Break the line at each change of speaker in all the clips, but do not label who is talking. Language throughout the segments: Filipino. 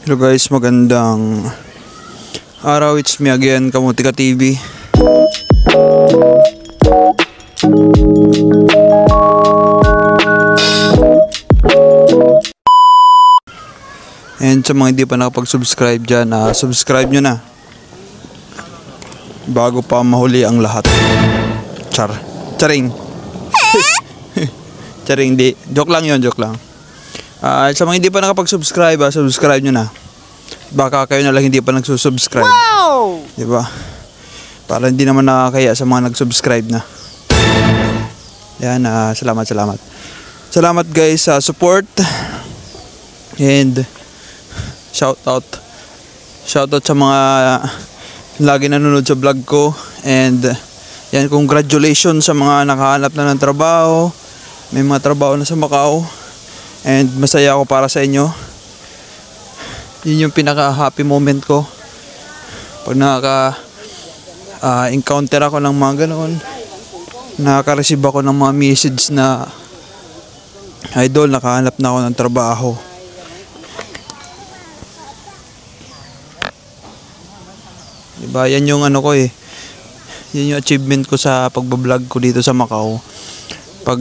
Hello guys, magandang araw. It's me again, Kamutika TV. And sa mga hindi pa nakapag-subscribe dyan, subscribe nyo na bago pa mahuli ang lahat. Charing. Charing, di. Joke lang yun, joke lang. Sa mga hindi pa nakapag-subscribe, subscribe nyo na. Baka kayo na lang hindi pa nagsusubscribe. Wow! Diba? Para hindi naman nakakaya sa mga nag-subscribe na. Yan, salamat. Salamat guys sa support. And shoutout sa mga lagi nanonood sa vlog ko. And yan, congratulations sa mga nakahanap na ng trabaho. May mga trabaho na sa Macau. And masaya ako para sa inyo. Yun yung pinaka-happy moment ko. Pag encounter ako ng mga ganoon, nakaka-receive ako ng mga message na idol, nakahanap na ako ng trabaho. Diba? Yan yung ano ko eh. Yan yung achievement ko sa pagbablog ko dito sa Macau. Pag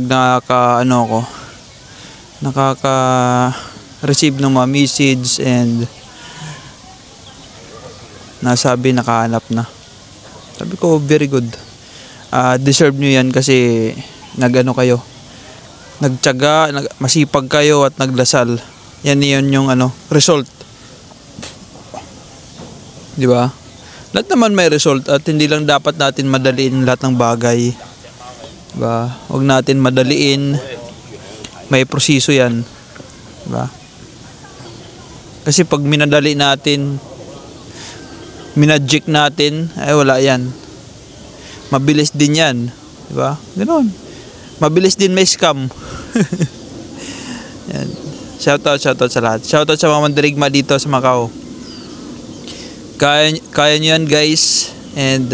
nakaka-receive ng mga message and nasabi nakahanap na. Sabi ko, very good. Deserve nyo yan kasi kayo. Nagtiyaga, masipag kayo at nagdasal. Yan yung result. Di ba? Lahat naman may result at hindi lang dapat natin madaliin lahat ng bagay. Diba? Huwag natin madaliin. May proseso yan. Diba? Kasi pag minadali natin, minadjik natin, ay wala yan. Mabilis din yan. Diba? Ganoon. Mabilis din may scam. Yan. Shoutout sa lahat. Shoutout sa mga mandirigma dito sa Macau. Kaya nyo yan guys. And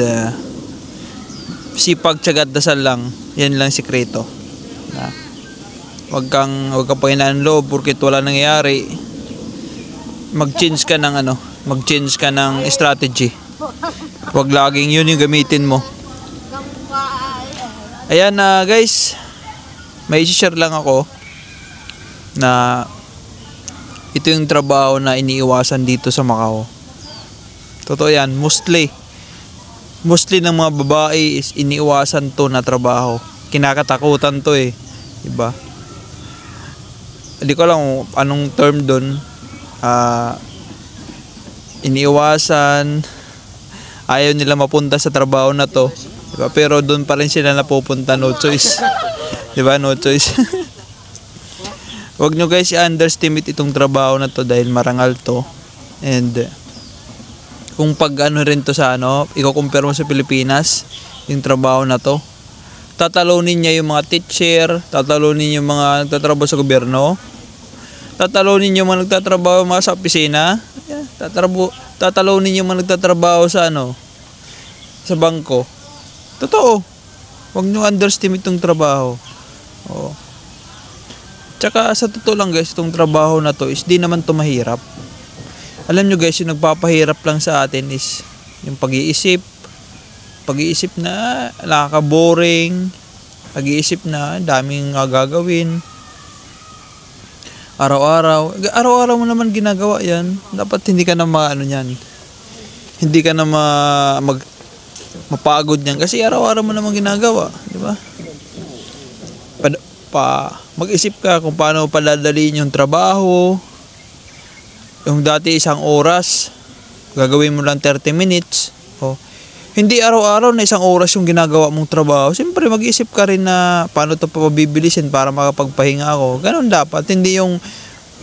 sipag, tiyaga at dasal lang. Yan lang sikreto. Diba? Huwag kang panghinaan loob porket wala nangyayari. Mag-change ka ng strategy. Huwag laging yun yung gamitin mo. Ayan guys, may i-share lang ako na ito yung trabaho na iniiwasan dito sa Macau. Totoo yan, mostly ng mga babae is iniiwasan to na trabaho. Kinakatakutan to eh. Diba? Hindi ko lang anong term doon. Iniiwasan. Ayaw nila mapunta sa trabaho na to. Diba? Pero doon pa rin sila napupunta. No choice. Diba? No choice. Huwag nyo guys i-underestimate itong trabaho na to dahil marangal to. And kung pag rin to sa i-compare mo sa Pilipinas, yung trabaho na to, tatalunin niya yung mga teacher, tatalunin yung mga nagtatrabaho sa gobyerno, tatalunin yung mga nagtatrabaho sa opisina, tatalunin yung mga nagtatrabaho sa sa bangko. Totoo. Huwag nyo underestimate itong trabaho. Oo. Tsaka sa totoo lang guys, itong trabaho na to is di naman to mahirap. Alam nyo guys, yung nagpapahirap lang sa atin is yung pag-iisip na nakaka-boring, pag-iisip na daming gagawin. Araw-araw mo naman ginagawa yan. Dapat hindi ka na yan. Hindi ka na mapagod yan kasi araw-araw mo naman ginagawa, di ba? Mag-isip ka kung paano padadaliin yung trabaho. Yung dati 1 oras, gagawin mo lang 30 minutes. Hindi araw-araw na 1 oras yung ginagawa mong trabaho. Siyempre mag-isip ka rin na paano ito pabibilisin para makapagpahinga ako. Ganon dapat. Hindi yung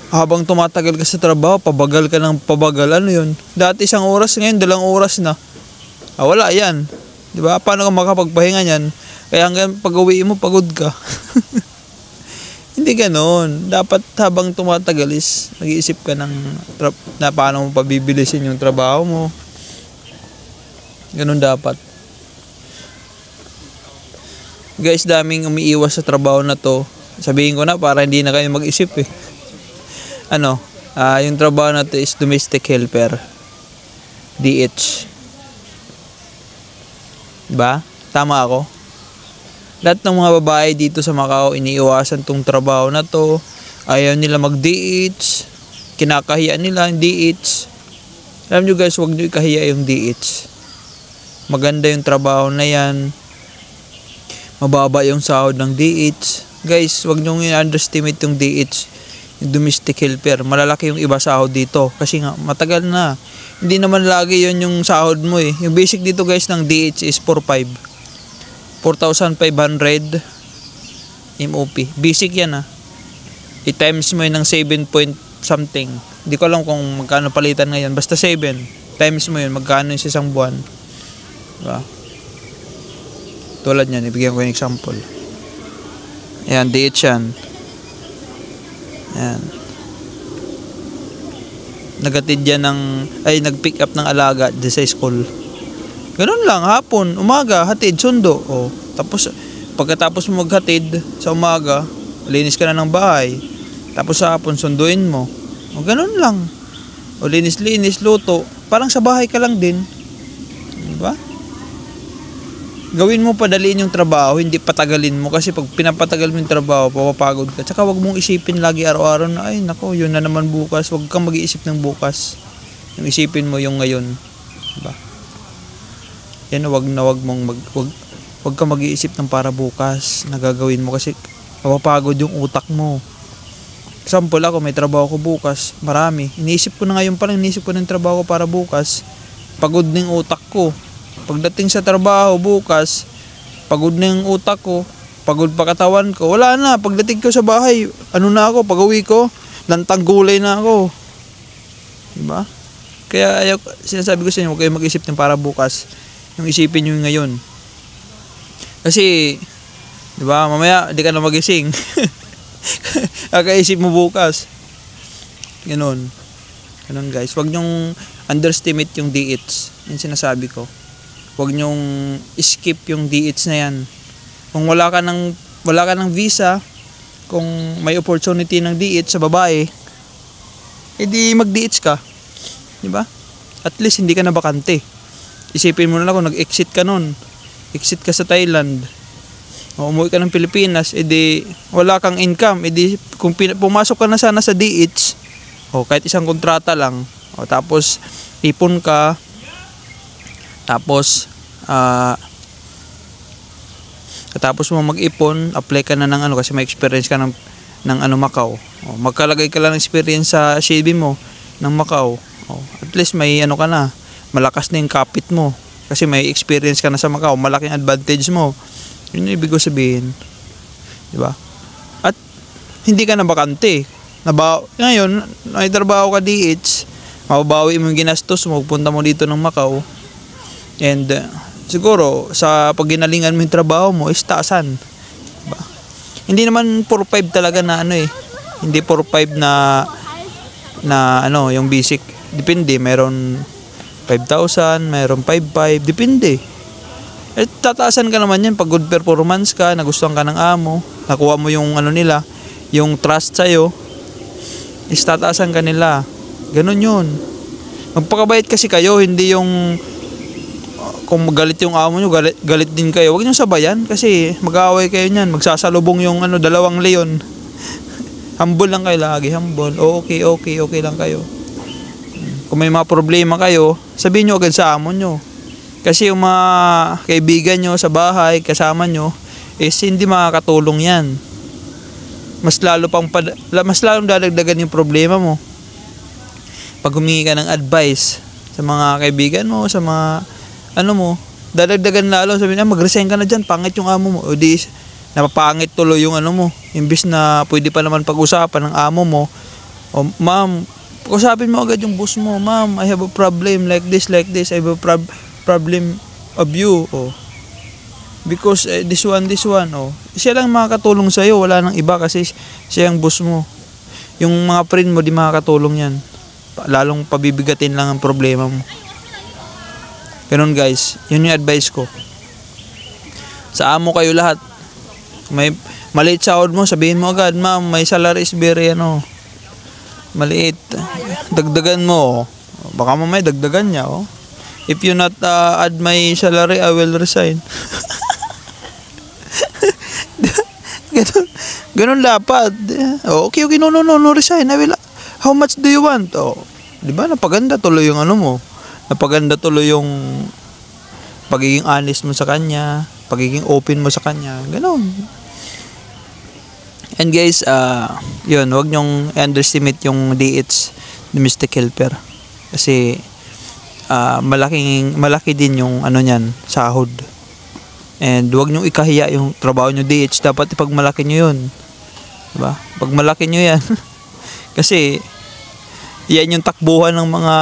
habang tumatagal ka sa trabaho, pabagal ka ng pabagal. Ano yun? Dati 1 oras, ngayon 2 oras na. Wala yan. Diba? Paano ka makapagpahinga yan? Kaya hanggang pag-uwi mo, pagod ka. Hindi ganon. Dapat habang tumatagal is mag-iisip ka na paano mo pabibilisin yung trabaho mo. Ganon dapat. Guys, daming umiiwas sa trabaho na to. Sabihin ko na para hindi na kayo mag-isip eh. Yung trabaho na to is domestic helper. DH. Diba? Tama ako? Lahat ng mga babae dito sa Macau, iniiwasan tong trabaho na to. Ayaw nila mag-DH. Kinakahiya nila yung DH. Alam nyo guys, huwag nyo ikahiya yung DH. Maganda yung trabaho na yan. Mababa yung sahod ng DH. Guys, huwag nyo i-underestimate yung DH. Yung domestic helper. Malalaki yung iba sahod dito. Kasi nga, matagal na. Hindi naman lagi yun yung sahod mo eh. Yung basic dito guys ng DH is 4,500 MOP. Basic yan ah. I-times mo yun ng 7 point something. Hindi ko alam kung magkano palitan ngayon. Basta 7. Times mo yun. Magkano yun sa isang buwan. Diba? Tulad yan. Ibigyan ko yung example. Ayan. DH yan. Ayan. Nagatid yan nag-pick up ng alaga di sa school. Ganun lang, hapon, umaga, hatid, sundo. O, tapos, pagkatapos mo maghatid sa umaga, linis ka na ng bahay. Tapos sa hapon, sunduin mo. O, ganun lang. O, linis-linis, luto. Parang sa bahay ka lang din. Diba? Gawin mo padaliin yung trabaho, hindi patagalin mo. Kasi pag pinapatagal mo yung trabaho, papapagod ka. Tsaka wag mong isipin lagi araw-araw na, ay nako, yun na naman bukas. Wag kang mag-iisip ng bukas. Yung isipin mo yung ngayon. Diba? Yan, wag kang mag-iisip ng para bukas na gagawin mo. Kasi papapagod yung utak mo. Example ako, may trabaho ko bukas. Marami. Iniisip ko na ngayon pa lang, iniisip ko ng trabaho ko para bukas. Pagod na yung utak ko. Pagdating sa trabaho bukas, pagod na yung utak ko, pagod pa katawan ko, wala na. Pagdating ko sa bahay, ano na ako, pag-uwi ko, lantang gulay na ako. Diba? Kaya sinasabi ko sa inyo, huwag kayo mag-isip ng para bukas. Yung isipin nyo yung ngayon. Kasi, diba, mamaya, di ka na magising. Kakaisip mo bukas. Ganun. Ganun guys. Huwag nyong underestimate yung DH. Yung sinasabi ko. Huwag nyong skip yung DH na yan. Kung wala ka ng visa, kung may opportunity ng DH sa babae, edi mag-DH ka. Diba? At least hindi ka na bakante. Isipin mo na lang kung nag-exit ka nun. Exit ka sa Thailand. O umuwi ka ng Pilipinas, edi wala kang income. Edi kung pumasok ka na sana sa DH, o kahit isang kontrata lang, o tapos ipon ka, tapos katapos mo mag-ipon, apply ka na ng kasi may experience ka ng Macau. O, magkalagay ka lang ng experience sa CV mo ng Macau. O, at least may ka na, malakas na yung kapit mo kasi may experience ka na sa Macau, malaking advantage mo. Yun yung ibig ko sabihin. Diba? At hindi ka na bakante. Ngayon, may trabaho ka DH, mababawi mo yung ginastos mo, punta mo dito ng Macau. And siguro sa pagginalingan mo yung trabaho mo is taasan. Diba? Hindi naman 4-5 talaga na hindi 4-5 na yung basic. Depende, meron 5,000, meron 5,500, depende. Eh tataasan ka naman yan pag good performance ka, nagustuhan ka ng amo, nakuha mo yung nila, yung trust sa'yo, is tataasan ka nila. Ganun yun. Magpakabait kasi kayo, hindi yung kung galit yung amo nyo, galit din kayo. Huwag nyo sabayan kasi mag-aaway kayo nyan. Magsasalubong yung 2 leon. Humble lang kayo lagi, humble. Okay lang kayo. Kung may mga problema kayo, sabihin nyo agad sa amo nyo. Kasi yung mga kaibigan nyo sa bahay, kasama nyo, is hindi makakatulong yan. Mas lalong dadagdagan yung problema mo. Pag humingi ka ng advice sa mga kaibigan mo, sa mga dadagdagan lalo, sabihin mag-resign ka na dyan, pangit yung amo mo. O di, napapangit tuloy yung mo. Imbis na pwede pa naman pag-usapan ng amo mo, o ma'am, pag-usapin mo agad yung boss mo, ma'am, I have a problem like this, I have a problem of you, because this one, siya lang makakatulong sa'yo, wala nang iba kasi siya yung boss mo. Yung mga friend mo, di makakatulong yan. Lalong pabibigatin lang ang problema mo. Ganun guys, yun yung advice ko. Sa amo kayo lahat. May maliit sahod mo, sabihin mo agad, ma'am, my salary is very Maliit. Dagdagan mo. Baka mamaya dagdagan niya, oh. If you not add my salary, I will resign. Ganun dapat. Oh, okay, no, resign. I will, how much do you want? Oh, di ba? Napaganda tuloy yung ano mo. Napaganda tuloy yung pagiging honest mo sa kanya, pagiging open mo sa kanya. Ganun. And guys, yun, wag nyong underestimate yung DH domestic helper. Kasi malaki din yung ano niyan, sahod. And wag nyong ikahiya yung trabaho nyo DH, dapat ipagmalaki nyo yun. Diba? Pagmalaki nyo yan. Kasi yan yung takbuhan ng mga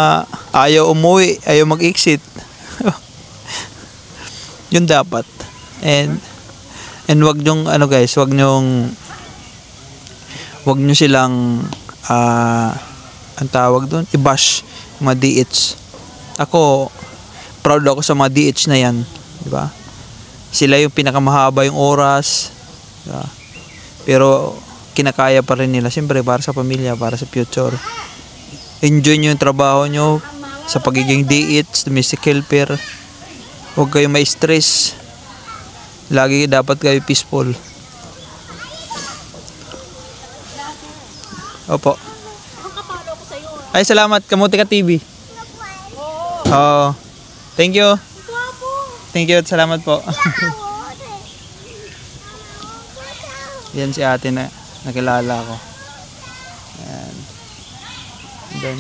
ayaw umuwi, ayaw mag-exit. Yun dapat. And wag nyong ano guys, wag nyo silang ang tawag doon, i-bash mga DH. Ako, proud ako sa mga DH na yan, di ba? Sila yung pinakamahaba yung oras, diba? Pero kinakaya pa rin nila, siyempre para sa pamilya, para sa future. Enjoy nyo yung trabaho nyo sa pagiging DH, domestic helper. Huwag kayong may stress. Lagi dapat kayo peaceful. Opo. Ay, salamat. Kamuti ka TV. Oh. Thank you. Thank you at salamat po. Yan si ate na nakilala ko. Ayan. Then,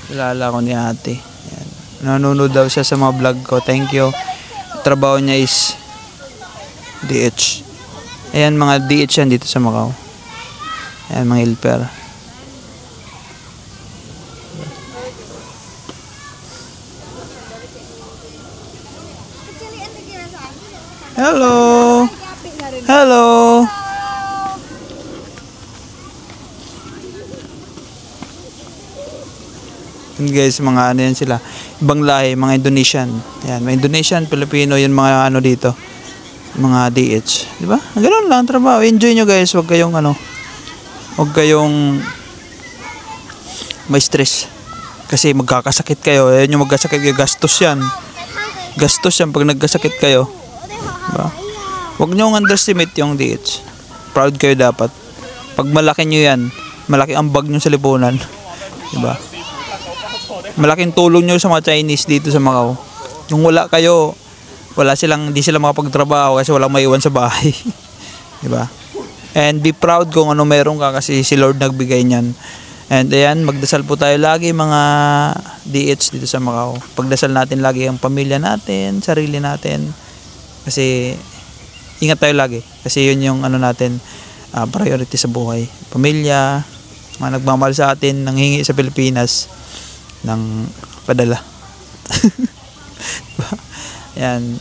kilala ko ni ate. Ayan. Nanonood daw siya sa mga vlog ko. Thank you. Trabaho niya is DH. Ayan, mga DH yan dito sa Macau. Ayan, mga helper. Hello. Hello. Yan guys, mga ano yan sila. Ibang lahi, mga Indonesian. Yan, mga Indonesian, Pilipino, yan mga ano dito. Mga DH. Di ba? Ganoon lang trabaho. Enjoy nyo guys. Huwag kayong ano. Huwag kayong may stress. Kasi magkakasakit kayo. Ayan yung magkasakit kayo. Gastos yan. Gastos yan pag nagkasakit kayo. Diba? Huwag nyo underestimate yung DH. Proud kayo dapat. Pag malaki nyo yan, malaki ang bag nyo sa lipunan. Diba? Malaking tulong nyo sa mga Chinese dito sa Macau. Yung wala kayo, hindi sila makapagtrabaho kasi walang maiwan sa bahay. Diba? And be proud kung ano meron ka kasi si Lord nagbigay niyan. And ayan, magdasal po tayo lagi mga DH dito sa Macau. Pagdasal natin lagi ang pamilya natin, sarili natin. Kasi ingat tayo lagi. Kasi yun yung ano natin, priority sa buhay. Pamilya, mga nagmamahal sa atin, nanghingi sa Pilipinas ng padala. Yan.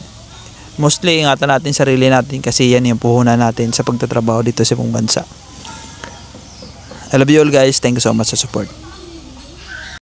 Mostly ingatan natin sarili natin kasi yan yung puhunan natin sa pagtatrabaho dito sa ibang bansa. I love you all guys. Thank you so much sa support.